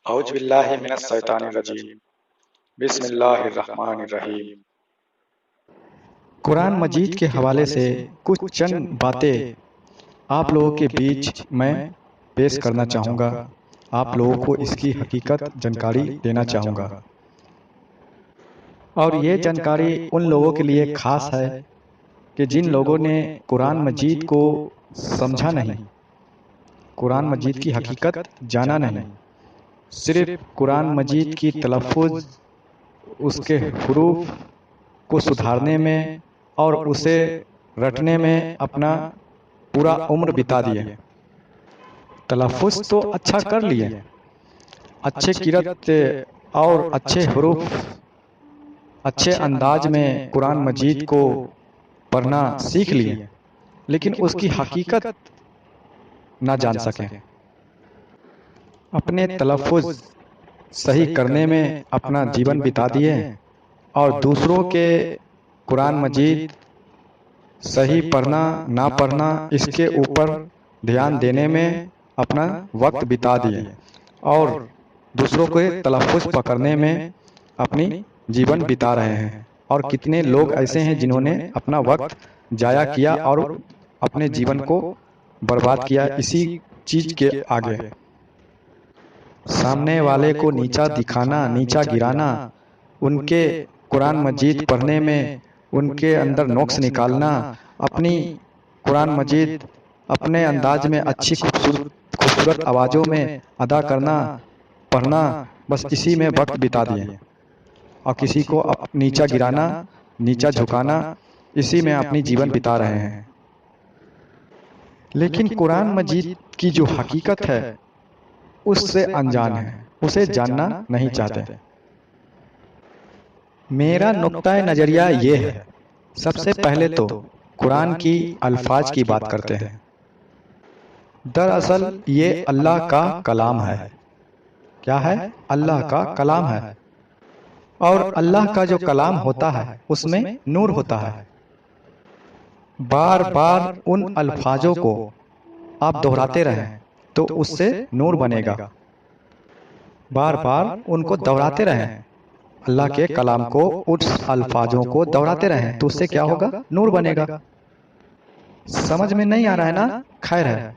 اعوذ باللہ من الشیطان الرجیم بسم اللہ الرحمن الرحیم۔ قرآن مجید کے حوالے سے کچھ چند باتیں آپ لوگوں کے بیچ میں پیش کرنا چاہوں گا۔ آپ لوگوں کو اس کی حقیقت جانکاری دینا چاہوں گا، اور یہ جانکاری ان لوگوں کے لیے خاص ہے کہ جن لوگوں نے قرآن مجید کو سمجھا نہیں، قرآن مجید کی حقیقت جانا نہیں، صرف قرآن مجید کی تلفظ، اس کے حروف کو سدھارنے میں اور اسے رٹنے میں اپنا پورا عمر بتا دیے۔ تلفظ تو اچھا کر لیے، اچھے قرأت اور اچھے حروف، اچھے انداز میں قرآن مجید کو پڑھنا سیکھ لیے، لیکن اس کی حقیقت نہ جان سکیں۔ اپنے تلفظ صحیح کرنے میں اپنا جیون بتا دیے اور دوسروں کے قرآن مجید صحیح پڑھنا نہ پڑھنا اس کے اوپر دھیان دینے میں اپنا وقت بتا دیے، اور دوسروں کے تلفظ پکڑنے میں اپنی جیون بتا رہے ہیں۔ اور کتنے لوگ ایسے ہیں جنہوں نے اپنا وقت ضائع کیا اور اپنے جیون کو برباد کیا اسی چیز کے آگے۔ سامنے والے کو نیچا دکھانا، نیچا گرانا، ان کے قرآن مجید پڑھنے میں ان کے اندر نقص نکالنا، اپنی قرآن مجید اپنے انداز میں اچھی خوبصورت آوازوں میں ادا کرنا، پڑھنا، بس اسی میں وقت بتا دیے، اور کسی کو نیچا گرانا، نیچا جھکانا، اسی میں اپنی جیون بتا رہے ہیں۔ لیکن قرآن مجید کی جو حقیقت ہے اس سے انجان ہے، اسے جاننا نہیں چاہتے۔ میرا نقطہ نظریہ یہ ہے، سب سے پہلے تو قرآن کی الفاظ کی بات کرتے ہیں۔ دراصل یہ اللہ کا کلام ہے۔ کیا ہے؟ اللہ کا کلام ہے، اور اللہ کا جو کلام ہوتا ہے اس میں نور ہوتا ہے۔ بار بار ان الفاظوں کو آپ دہراتے رہیں تو اس سے نور بنے گا۔ بار بار ان کو دہراتے رہیں، اللہ کے کلام کو، اس الفاظوں کو دہراتے رہیں تو اس سے کیا ہوگا؟ نور بنے گا۔ سمجھ میں نہیں آ رہا ہے نا؟ خیر ہے،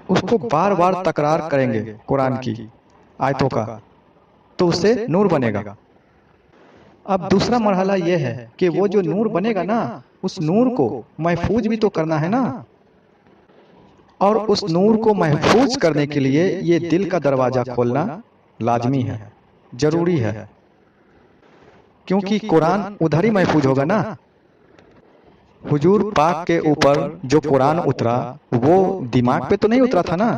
اس کو بار بار تکرار کریں گے قرآن کی آیتوں کا تو اس سے نور بنے گا۔ اب دوسرا مرحلہ یہ ہے کہ وہ جو نور بنے گا نا، اس نور کو محفوظ بھی تو کرنا ہے نا، اور اس نور کو محفوظ کرنے کے لیے یہ دل کا دروازہ کھولنا لازمی ہے، ضروری ہے، کیونکہ قرآن ادھر ہی محفوظ ہوگا نا۔ حضور پاک کے اوپر جو قرآن اترا وہ دماغ پہ تو نہیں اترا تھا نا،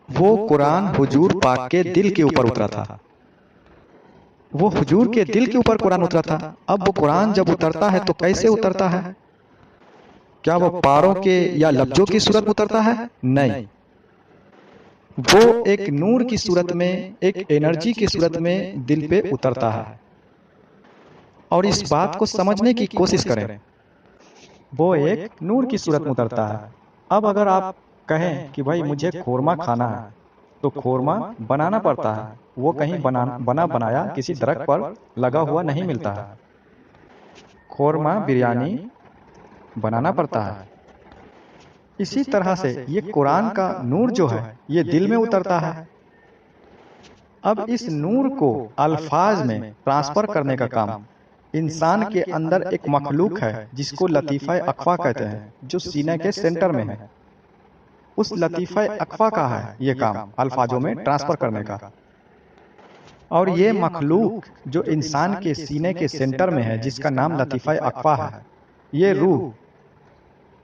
وہ قرآن حضور پاک کے دل کے اوپر اترا تھا، وہ حضور کے دل کے اوپر قرآن اترا تھا۔ اب وہ قرآن جب اترتا ہے تو کیسے اترتا ہے؟ کیا وہ پاروں کے یا لفظوں کی صورت میں اترتا ہے؟ نہیں، وہ ایک نور کی صورت میں، ایک انرجی کی صورت میں دل پہ اترتا ہے۔ اور اس بات کو سمجھنے کی کوشش کریں، وہ ایک نور کی صورت میں اترتا ہے۔ اب اگر آپ کہیں کہ بھائی مجھے قورمہ کھانا ہے تو قورمہ بنانا پڑتا ہے، وہ کہیں بنا بنایا کسی درخت پر لگا ہوا نہیں ملتا ہے۔ قورمہ بریانی بنانا پڑتا ہے۔ اسی طرح سے یہ قرآن کا نور جو ہے یہ دل میں اترتا ہے۔ اب اس نور کو الفاظ میں ٹرانسفر کرنے کا کام انسان کے اندر ایک مخلوق ہے جس کو لطیفہ اقفا کہتے ہیں، جو سینے کے سینٹر میں ہے۔ اس لطیفہ اقفا کا ہے یہ کام الفاظوں میں ٹرانسفر کرنے کا، اور یہ مخلوق جو انسان کے سینے کے سینٹر میں ہے جس کا نام لطیفہ اقفا ہے، یہ روح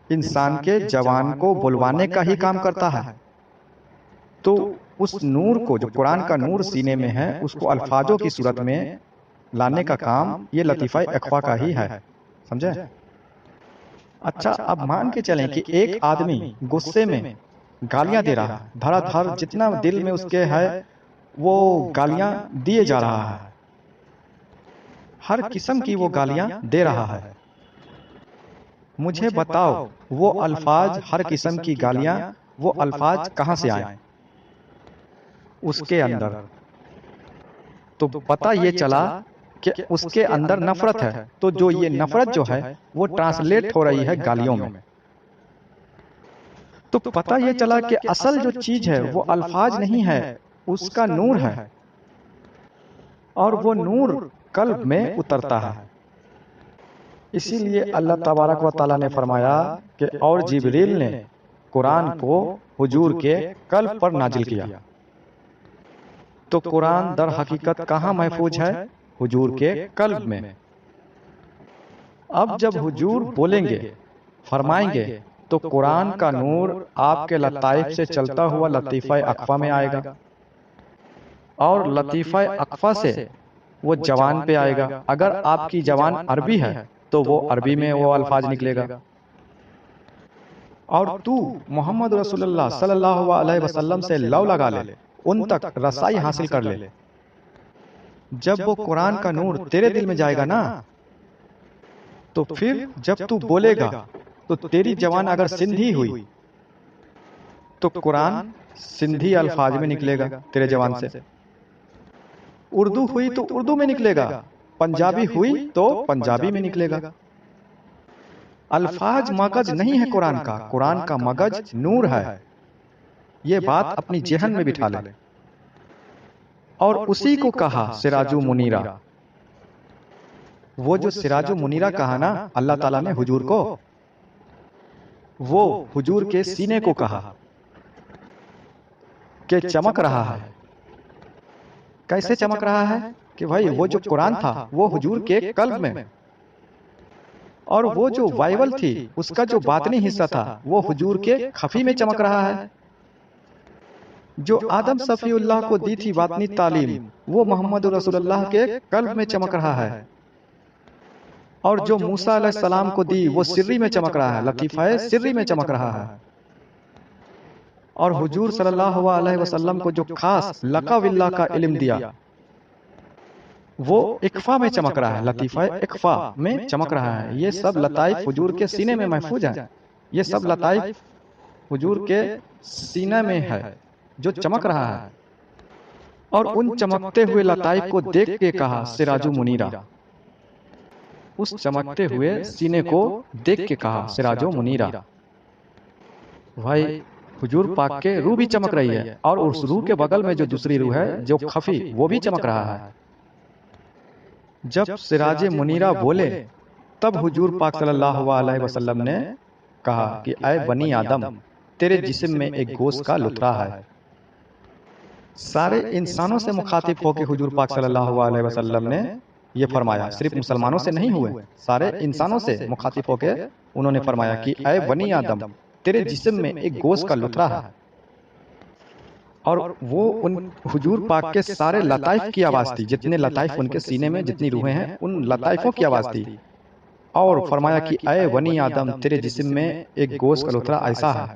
انسان کے جوان کو بلوانے کا ہی کام کرتا ہے۔ تو اس نور کو، جو قرآن کا نور سینے میں ہے، اس کو الفاظوں کی صورت میں لانے کا کام یہ لطیفہ اقفا کا ہی ہے، سمجھے؟ اچھا، اب مان کے چلیں کہ ایک آدمی غصے میں گالیاں دے رہا ہے، دھڑا دھڑ جتنا دل میں اس کے ہے وہ گالیاں دیے جا رہا ہے، ہر قسم کی وہ گالیاں دے رہا ہے۔ مجھے بتاؤ وہ الفاظ، ہر قسم کی گالیاں، وہ الفاظ کہاں سے آئیں؟ اس کے اندر، تو پتہ یہ چلا کہ اس کے اندر نفرت ہے، تو جو یہ نفرت جو ہے وہ ٹرانسلیٹ ہو رہی ہے گالیوں میں۔ تو پتہ یہ چلا کہ اصل جو چیز ہے وہ الفاظ نہیں ہے، اس کا نور ہے، اور وہ نور قلب میں اترتا ہے۔ اسی لیے اللہ تبارک و تعالیٰ نے فرمایا کہ اور جبریل نے قرآن کو حضور کے قلب پر نازل کیا۔ تو قرآن در حقیقت کہاں محفوظ ہے؟ حضور کے قلب میں۔ اب جب حضور بولیں گے، فرمائیں گے، تو قرآن کا نور آپ کے لطائف سے چلتا ہوا لطیفہ اقفا میں آئے گا، اور لطیفہ اقفا سے وہ زبان پہ آئے گا۔ اگر آپ کی زبان عربی ہے تو وہ عربی میں وہ الفاظ نکلے گا، اور تو محمد رسول اللہ صلی اللہ علیہ وسلم سے لو لگا لے، ان تک رسائی حاصل کر لے۔ جب وہ قرآن کا نور تیرے دل میں جائے گا نا، تو پھر جب تو بولے گا تو تیری زبان اگر سندھی ہوئی تو قرآن سندھی الفاظ میں نکلے گا تیرے زبان سے، اردو ہوئی تو اردو میں نکلے گا، پنجابی ہوئی تو پنجابی میں نکلے گا۔ الفاظ مغز نہیں ہے قرآن کا، قرآن کا مغز نور ہے۔ یہ بات اپنی ذہن میں بٹھا لے۔ اور اسی کو کہا سراج منیرہ۔ وہ جو سراج منیرہ کہا نا اللہ تعالیٰ نے حضور کو، وہ حضور کے سینے کو کہا کہ چمک رہا ہے۔ کیسے چمک رہا ہے؟ کہ بھائی وہ جو قرآن تھا وہ حضور کے قلب میں، اور وہ جو بائبل تھی اس کا جو باطنی حصہ تھا وہ حضور کے خفی میں چمک رہا ہے۔ جو آدم صفی اللہ کو دی تھی باطنی تعلیم، وہ محمد رسول اللہ کے قلب میں چمک رہا ہے، اور جو موسیٰ علیہ السلام کو دی وہ سری میں چمک رہا ہے، لطیفہ سری میں چمک رہا ہے۔ اور حضور صلی اللہ علیہ وسلم کو جو خاص لقب اللہ کا علم دیا وہ اقفا میں چمک رہا ہے، لطیفہ اقفا میں چمک رہا ہے۔ یہ سب لطائف حضور کے سینے میں محفوظ ہیں، یہ سب لطائف حضور کے سینے میں ہے جو چمک رہا ہے۔ اور ان چمکتے ہوئے لطائف کو دیکھ کے کہا سراج منیرہ، اس چمکتے ہوئے سینے کو دیکھ کے کہا سراج منیرہ۔ بھائی حضور پاک کے روح بھی چمک رہی ہے، اور اس روح کے بغل میں جو دوسری روح ہے جو خفی، وہ بھی چمک رہا ہے۔ جب سراج منیرہ بولے تب حضور پاک صلی اللہ علیہ وسلم نے کہا کہ اے بنی آدم، تیرے جسم میں ایک گوشت کا لترا ہے۔ سارے انسانوں سے مخاطب ہو کے حضور پاک صلی اللہ علیہ وسلم نے یہ فرمایا، صرف مسلمانوں سے نہیں ہوئے، سارے انسانوں سے مخاطب ہو کے انہوں نے فرمایا کہ اے بنی آدم، تیرے جسم میں ایک گوشت کا لترا ہے۔ اور وہ ان حضور پاک کے سارے لطائف کی آواز تھی، جتنے لطائف ان کے سینے میں جتنی روحیں ہیں ان لطائفوں کی آواز تھی، اور فرمایا کہ اے بنی آدم، تیرے جسم میں ایک گوشت کا لترا ایسا ہے،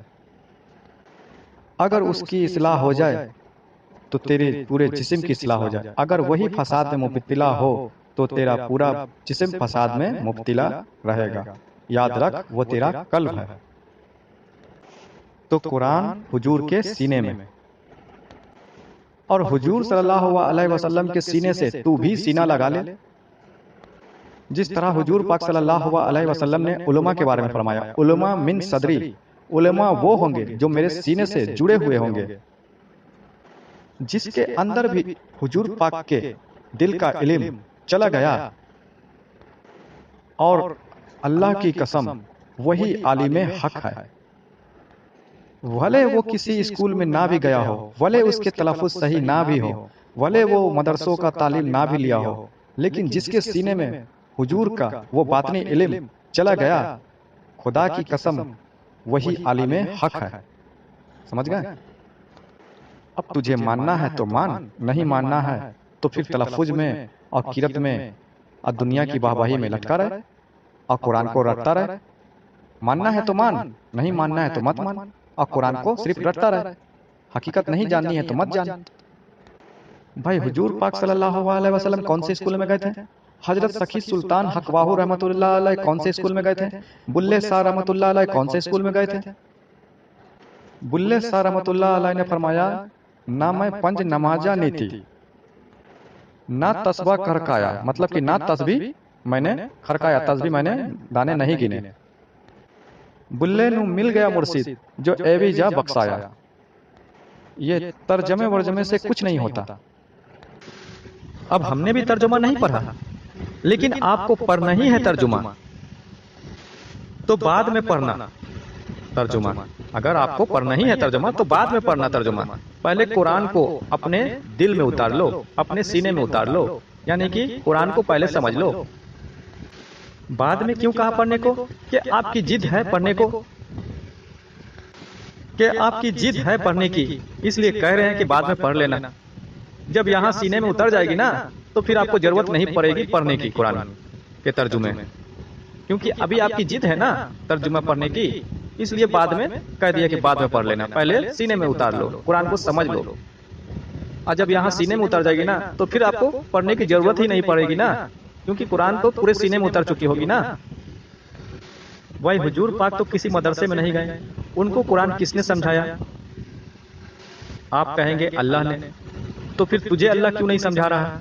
اگر اس کی اصلاح ہو جائے تو تیرے پورے جسم کی اصلاح ہو جائے، اگر وہی فساد میں مبتلا ہو تو تیرا پورا جسم فساد میں مبتلا رہے گا۔ یاد رکھ وہ تیرا قلب ہے۔ تو قرآن حضور کے سینے میں، اور حضور صلی اللہ علیہ وسلم کے سینے سے تو بھی سینہ لگا لے۔ جس طرح حضور پاک صلی اللہ علیہ وسلم نے علماء کے بارے میں فرمایا، علماء من صدری، علماء وہ ہوں گے جو میرے سینے سے جڑے ہوئے ہوں گے۔ جس کے اندر بھی حضور پاک کے دل کا علم چلا گیا، اور اللہ کی قسم وہی عالم حق ہے، بھلے وہ کسی اسکول میں نہ بھی گیا ہو، بھلے اس کے تلفظ صحیح نہ بھی ہو، بھلے وہ مدرسوں کا تعلیم نہ بھی لیا ہو، لیکن جس کے سینے میں حضور کا وہ باطنی علم چلا گیا، خدا کی قسم وہی عالم حق ہے۔ سمجھ گئے؟ اب تجھے ماننا ہے تو مان، نہیں ماننا ہے تو پھر تلفظ میں اور قرات میں اور دنیا کی باہباہی میں لٹکا رہے اور قرآن کو رٹتا رہے۔ ماننا ہے تو مان، نہیں ماننا ہے تو مت مان، اور قرآن کو صرف رٹتا رہے۔ حقیقت نہیں جاننی ہے تو مت جان۔ بھائی حضور پاک صلی اللہ علیہ وسلم کون سے اسکول میں گئے تھے؟ حضرت سخی سلطان حق واہو رحمۃ اللہ علیہ کون سے اسکول میں گئے تھے؟ بلے شاہ رحمۃ اللہ علیہ کون سے اسکول میں گئے تھے؟ بلے شاہ رحمۃ اللہ علیہ نے فرمایا نہ میں پنج نمازہ نہیں تھی، نہ تسبیح کھڑکایا، مطلب کہ نہ تسبیح میں نے کھڑکایا، تسبیح میں نے دانے نہیں گنے، بلے نو مل گیا مرشد جو ایوی جا بخشایا۔ یہ ترجمے ورجمے سے کچھ نہیں ہوتا۔ اب ہم نے بھی ترجمہ نہیں پڑھا، لیکن آپ کو پڑھنا ہی ہے ترجمہ، تو بعد میں پڑھنا ترجمہ۔ اگر آپ کو پڑھنا ہی ہے ترجمہ تو بعد میں پڑھنا ترجمہ۔ پہلے قرآن کو اپنے دل میں اتار لو، اپنے سینے میں اتار لو، یعنی کہ قرآن کو پہلے سمجھ لو۔ بعد میں کیوں کہا پڑھنے کو؟ کہ آپ کی ضد ہے پڑھنے کو، کہ آپ کی ضد ہے پڑھنے کی، اس لیے کہہ رہے ہیں کہ بعد میں پڑھ لینا۔ جب یہاں سینے میں اتر جائے گی نا تو پھر آپ کو ضرورت نہیں پڑے گی پڑھنے کی قرآن کے ترجمے، کیونکہ ابھی آپ کی ضد ہے نا ترجمہ پڑھنے کی، اس لیے بعد میں کہہ دیا کہ بعد میں پڑھ لینا، پہلے سینے میں اتار لو، قرآن کو سمجھ لو۔ اور جب یہاں سینے میں اتر جائے گی نا تو پھر آپ کو پڑھنے کی ضرورت ہی نہیں پڑے گی نا، کیونکہ قرآن تو پورے سینے میں اتر چکی ہوگی نا۔ وہی حضور پاک تو کسی مدرسے میں نہیں گئے، ان کو قرآن کس نے سمجھایا؟ آپ کہیں گے اللہ نے، تو پھر تجھے اللہ کیوں نہیں سمجھا رہا؟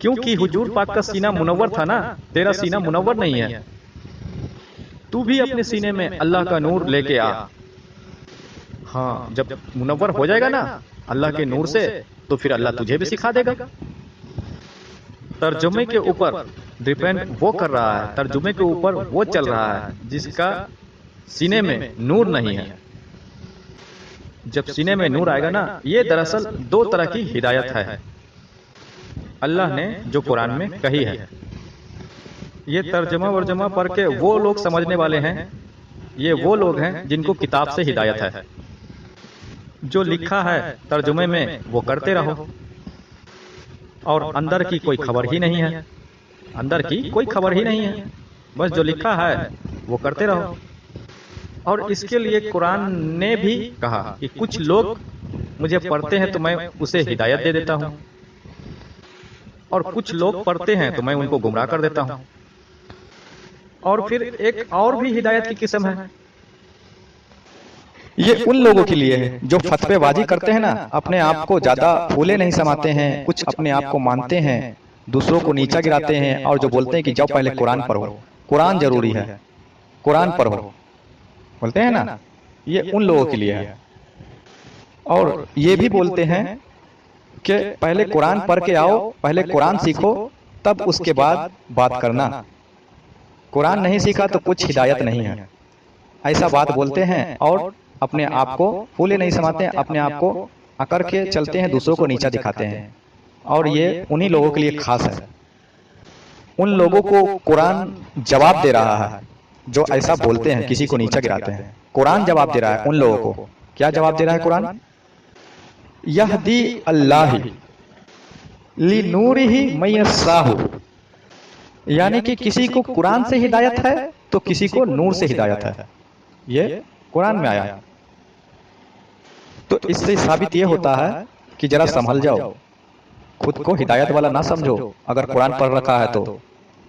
کیونکہ حضور پاک کا سینہ منور تھا نا، تیرا سینہ منور نہیں ہے۔ تو بھی اپنے سینے میں اللہ کا نور لے کے آ۔ ہاں جب منور ہو جائے گا نا اللہ کے نور سے تو پھر اللہ تجھے بھی سکھا دے گا۔ ترجمے کے اوپر ڈیپینڈ وہ کر رہا ہے، ترجمے کے اوپر وہ چل رہا ہے جس کا سینے میں نور نہیں ہے۔ جب سینے میں نور آئے گا نا، یہ دراصل دو طرح کی ہدایت ہے اللہ نے جو قرآن میں کہی ہے۔ یہ ترجمہ ورجمہ پڑھ کے وہ لوگ سمجھنے والے ہیں، یہ وہ لوگ ہیں جن کو کتاب سے ہدایت ہے۔ جو لکھا ہے ترجمے میں وہ کرتے رہو، اور اندر کی کوئی خبر ہی نہیں ہے، اندر کی کوئی خبر ہی نہیں ہے، بس جو لکھا ہے وہ کرتے رہو۔ اور اس کے لیے قرآن نے بھی کہا کہ کچھ لوگ مجھے پڑھتے ہیں تو میں اسے ہدایت دے دیتا ہوں، اور کچھ لوگ پڑھتے ہیں تو میں ان کو گمراہ کر دیتا ہوں۔ اور پھر ایک اور بھی ہدایت کی قسم ہے، یہ ان لوگوں کے لیے ہے جو فتوے بازی کرتے ہیں نا، اپنے آپ کو زیادہ پھولے نہیں سماتے ہیں، کچھ اپنے آپ کو مانتے ہیں، دوسروں کو نیچا گراتے ہیں، اور جو بولتے ہیں کہ جاؤ پہلے قرآن پڑھو، قرآن ضروری ہے، قرآن پڑھو بولتے ہیں نا، یہ ان لوگوں کے لیے ہے۔ اور یہ بھی بولتے ہیں کہ پہلے قرآن پڑھ کے آؤ، پہلے قرآن سیکھو تب اس کے بعد بات کرنا، قرآن نہیں سیکھا تو کچھ ہدایت نہیں ہے، ایسا بات بولتے ہیں۔ اور اپنے آپ کو پھولے نہیں سماتے ہیں، اپنے آپ کو اکڑ کے چلتے ہیں، دوسروں کو نیچا دکھاتے ہیں، اور یہ انہی لوگوں کے لیے خاص ہے۔ ان لوگوں کو قرآن جواب دے رہا ہے جو ایسا بولتے ہیں، کسی کو نیچا گراتے ہیں۔ قرآن جواب دے رہا ہے ان لوگوں کو، کیا جواب دے رہا ہے قرآن؟ یہدی اللہ لنورہ من یشاء، یعنی کہ کسی کو قرآن سے ہدایت ہے تو کسی کو نور سے ہدایت ہے، یہ قرآن میں آیا۔ تو اس سے ثابت یہ ہوتا ہے کہ ذرا سنبھل جاؤ، خود کو ہدایت والا نہ سمجھو اگر قرآن پڑھ رکھا ہے تو،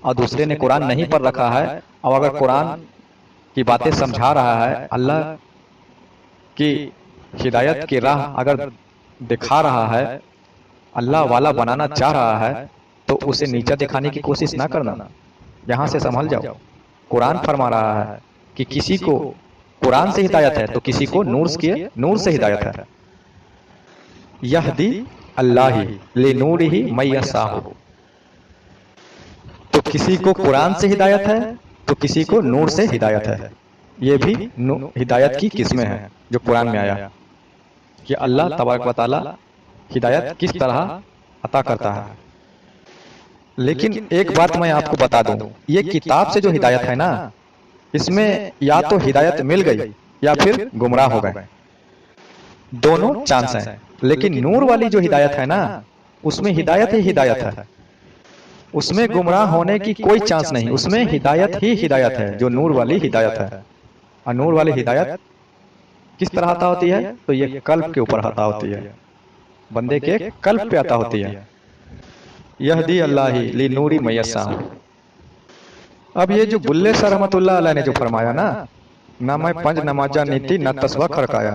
اور دوسرے نے قرآن نہیں پڑھ رکھا ہے اور اگر قرآن کی باتیں سمجھا رہا ہے، اللہ کی ہدایت کی راہ اگر دکھا رہا ہے، اللہ والا بنانا چاہ رہا ہے، تو اسے نیچا دکھانے کی کوشش نہ کرنا، یہاں سے سنبھل جاؤ۔ قرآن فرما رہا ہے کہ کسی کو قرآن سے ہدایت ہے تو کسی کو نور سے ہدایت ہے۔ یہدی اللہ لنورہ من یشاء، تو کسی کو قرآن سے ہدایت ہے تو کسی کو نور سے ہدایت ہے۔ یہ بھی ہدایت کی قسمیں ہیں جو قرآن میں آیا کہ اللہ تبارک و تعالی ہدایت کس طرح عطا کرتا ہے۔ لیکن ایک بات میں آپ کو بتا دوں، یہ کتاب سے جو ہدایت ہے نا، اس میں یا تو ہدایت مل گئی یا پھر گمراہ ہو گئے، دونوں چانس ہیں۔ لیکن نور والی جو ہدایت ہے نا، اس میں ہدایت ہی ہدایت ہے، اس میں گمراہ ہونے کی کوئی چانس نہیں، اس میں ہدایت ہی ہدایت ہے جو نور والی ہدایت ہے۔ اور نور والی ہدایت کس طرح عطا ہوتی ہے؟ تو یہ قلب کے اوپر عطا ہوتی ہے، بندے کے قلب پہ عطا ہوتی ہے۔ یہدی اللہ لنورہ من یشاء۔ اب یہ جو بلے شاہ رحمۃ اللہ علیہ نے جو فرمایا نا، نہ میں پنج نمازہ نہیں تھی نہ تسبیح کھڑکایا،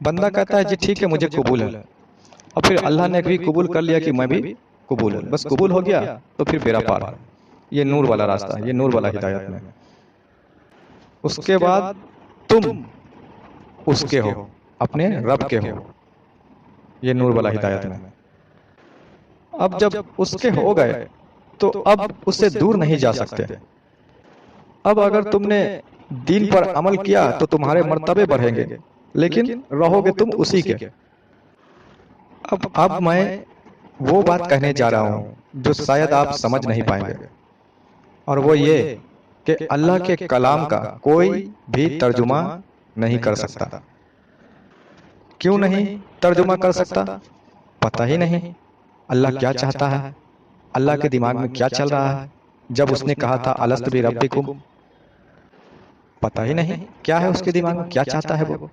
بندہ کہتا ہے جی ٹھیک ہے مجھے قبول ہے، اور پھر اللہ نے بھی قبول کر لیا کہ میں بھی قبول ہوں، بس قبول ہو گیا تو پھر بیڑا پار ہے۔ یہ نور والا راستہ ہے، یہ نور والا ہدایت میں۔ اس کے بعد تم اس کے ہو، اپنے رب کے ہو، یہ نور والا ہدایت میں۔ اب جب اس کے ہو گئے تو اب اس سے دور نہیں جا سکتے۔ اب اگر تم نے دین پر عمل کیا تو تمہارے مرتبے بڑھیں گے، لیکن رہو گے تم اسی کے۔ اب میں وہ بات کہنے جا رہا ہوں جو شاید آپ سمجھ نہیں پائیں گے، اور وہ یہ کہ اللہ کے کلام کا کوئی بھی ترجمہ نہیں کر سکتا۔ کیوں نہیں ترجمہ کر سکتا؟ پتہ ہی نہیں اللہ کیا چاہتا ہے، اللہ کے دماغ میں کیا چل رہا ہے جب اس نے کہا تھا الست بربکم۔ پتہ ہی نہیں کیا ہے اس کے دماغ میں، کیا چاہتا ہے وہ،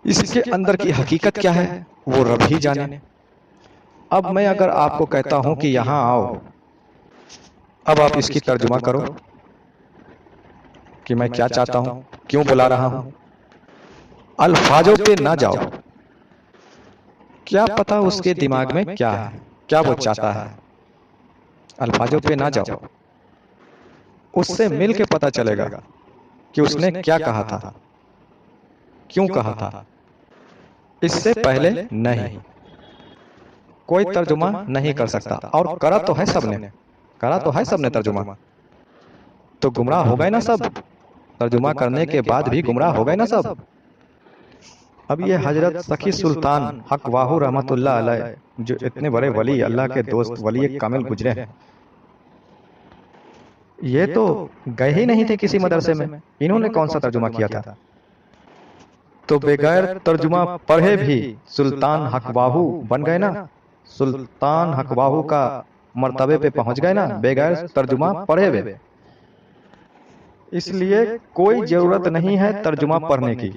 اس کے اندر کی حقیقت کیا ہے وہ رب ہی جانے۔ اب میں اگر آپ کو کہتا ہوں کہ یہاں آؤ، اب آپ اس کی ترجمہ کرو کہ میں کیا چاہتا ہوں، کیوں بلا رہا ہوں۔ الفاظوں پہ نہ جاؤ، کیا پتہ اس کے دماغ میں کیا ہے، کیا وہ چاہتا ہے۔ الفاظوں پہ نہ جاؤ، اس سے مل کے پتہ چلے گا کہ اس نے کیا کہا تھا، کیوں کہا تھا۔ اس سے پہلے نہیں، کوئی ترجمہ نہیں کر سکتا، اور کرا تو ہے سب نے، کرا تو ہے سب نے ترجمہ، تو گمراہ ہو گئے نا سب، ترجمہ کرنے کے بعد بھی گمراہ ہو گئے نا سب۔ اب یہ حضرت سخی سلطان حق واہو رحمت اللہ علیہ، جو اتنے بڑے ولی، اللہ کے دوست، ولی کامل گزرے ہیں، یہ تو گئے ہی نہیں تھے کسی مدرسے میں، انہوں نے کون سا ترجمہ کیا تھا؟ تو بغیر ترجمہ پڑھے بھی سلطان حق واہو بن گئے نا، سلطان حق واہو کا مرتبے پہ پہنچ گئے نا بغیر ترجمہ پڑھے ہوئے۔ اس لیے کوئی ضرورت نہیں ہے ترجمہ پڑھنے کی،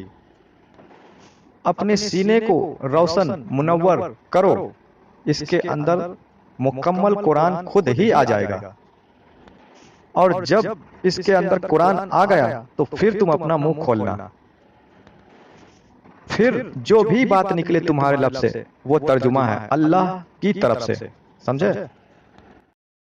اپنے سینے کو روشن منور کرو، اس کے اندر مکمل قرآن خود ہی آ جائے گا، اور جب اس کے اندر قرآن آ گیا تو پھر تم اپنا منہ کھولنا، پھر جو بھی بات نکلے تمہارے لب سے وہ ترجمہ ہے اللہ کی طرف سے، سمجھے؟